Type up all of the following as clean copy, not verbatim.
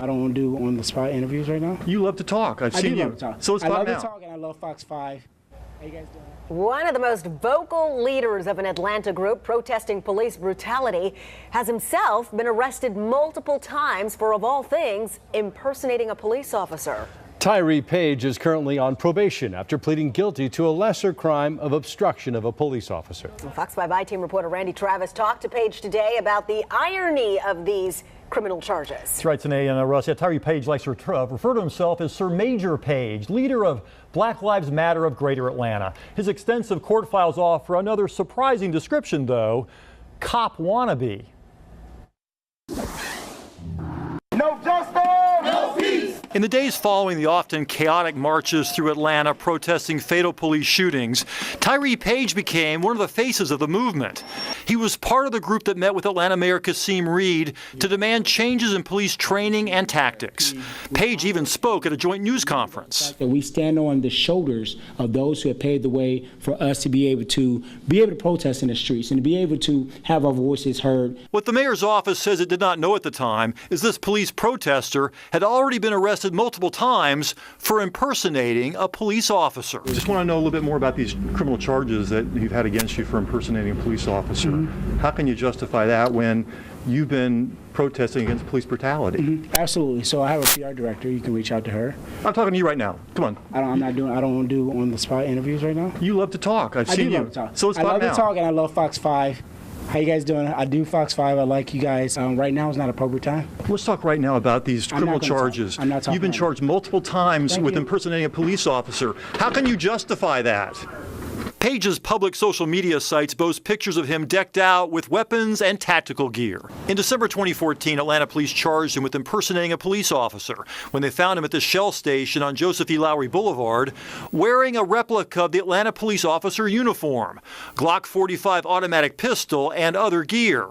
I don't want to do on-the-spot interviews right now. You love to talk. I've seen you. Love to talk. So it's I love now. to talk and I love Fox 5. How you guys doing? One of the most vocal leaders of an Atlanta group protesting police brutality has himself been arrested multiple times for, of all things, impersonating a police officer. Tyree Page is currently on probation after pleading guilty to a lesser crime of obstruction of a police officer. Fox 5 I-Team reporter Randy Travis talked to Page today about the irony of these criminal charges. That's right, Tanae and Russ. Yeah, Tyree Page likes to refer to himself as Sir Major Page, leader of Black Lives Matter of Greater Atlanta. His extensive court files offer another surprising description, though: cop wannabe. No justice! No peace! In the days following the often chaotic marches through Atlanta protesting fatal police shootings, Tyree Page became one of the faces of the movement. He was part of the group that met with Atlanta Mayor Kasim Reed to demand changes in police training and tactics. Page even spoke at a joint news conference. We stand on the shoulders of those who have paved the way for us to be able to protest in the streets and to be able to have our voices heard. What the mayor's office says it did not know at the time is this police protester had already been arrested multiple times for impersonating a police officer. Just want to know a little bit more about these criminal charges that you've had against you for impersonating a police officer. How can you justify that when you've been protesting against police brutality? Absolutely. So I have a PR director. You can reach out to her. I'm talking to you right now. Come on. I don't want to do on-the-spot interviews right now. You love to talk. I've seen you. Love to talk. So it's I love now. to talk and I love Fox 5. How you guys doing? I do Fox 5. I like you guys. Right now is not appropriate time. Let's talk right now about these criminal charges. I'm not talking. You've been charged multiple times with impersonating a police officer. How can you justify that? Page's public social media sites boast pictures of him decked out with weapons and tactical gear. In December 2014, Atlanta police charged him with impersonating a police officer when they found him at the Shell station on Joseph E. Lowry Boulevard wearing a replica of the Atlanta police officer uniform, Glock 45 automatic pistol, and other gear.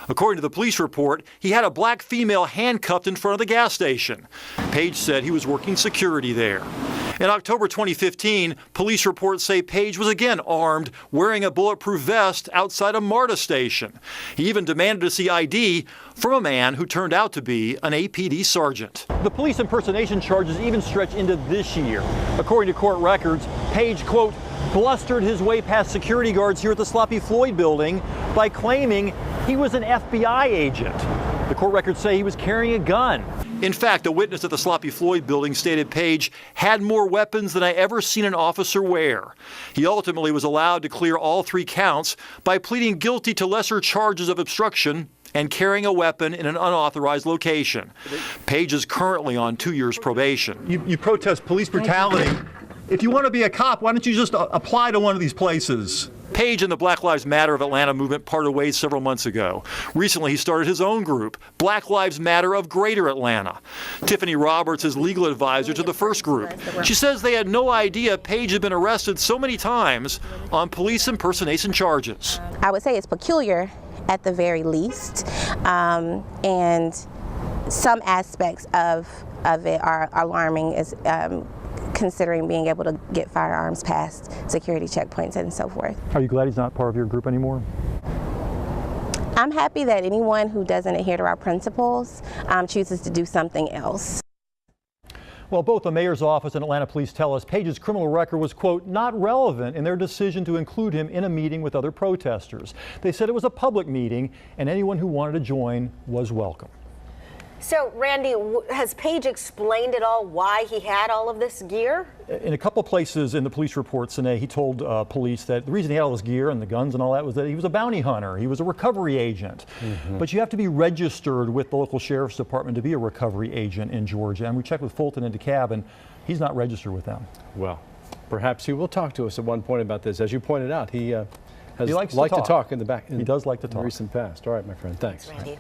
According to the police report, he had a black female handcuffed in front of the gas station. Page said he was working security there. In October 2015, police reports say Page was again armed, wearing a bulletproof vest outside a MARTA station. He even demanded to see ID from a man who turned out to be an APD sergeant. The police impersonation charges even stretch into this year. According to court records, Page, quote, blustered his way past security guards here at the Sloppy Floyd building by claiming he was an FBI agent. The court records say he was carrying a gun. In fact, a witness at the Sloppy Floyd building stated Page had more weapons than I ever seen an officer wear. He ultimately was allowed to clear all 3 counts by pleading guilty to lesser charges of obstruction and carrying a weapon in an unauthorized location. Page is currently on 2 years probation. You protest police brutality. If you want to be a cop, why don't you just apply to one of these places? Page and the Black Lives Matter of Atlanta movement parted ways several months ago. Recently, he started his own group, Black Lives Matter of Greater Atlanta. Tiffany Roberts is legal advisor to the first group. She says they had no idea Page had been arrested so many times on police impersonation charges. I would say it's peculiar at the very least, and some aspects of it are alarming, as considering being able to get firearms past security checkpoints and so forth. Are you glad he's not part of your group anymore? I'm happy that anyone who doesn't adhere to our principles chooses to do something else. Well, both the mayor's office and Atlanta police tell us Page's criminal record was, quote, not relevant in their decision to include him in a meeting with other protesters. They said it was a public meeting and anyone who wanted to join was welcome. So, Randy, has Page explained at all why he had all of this gear? In a couple places in the police report, Sine, he told police that the reason he had all this gear and the guns and all that was that he was a bounty hunter. He was a recovery agent. But you have to be registered with the local sheriff's department to be a recovery agent in Georgia. And we checked with Fulton and DeKalb, and he's not registered with them. Well, perhaps he will talk to us at one point about this. As you pointed out, he has likes liked to to talk in the back. He does like to talk. In recent past. All right, my friend. Thanks. Randy.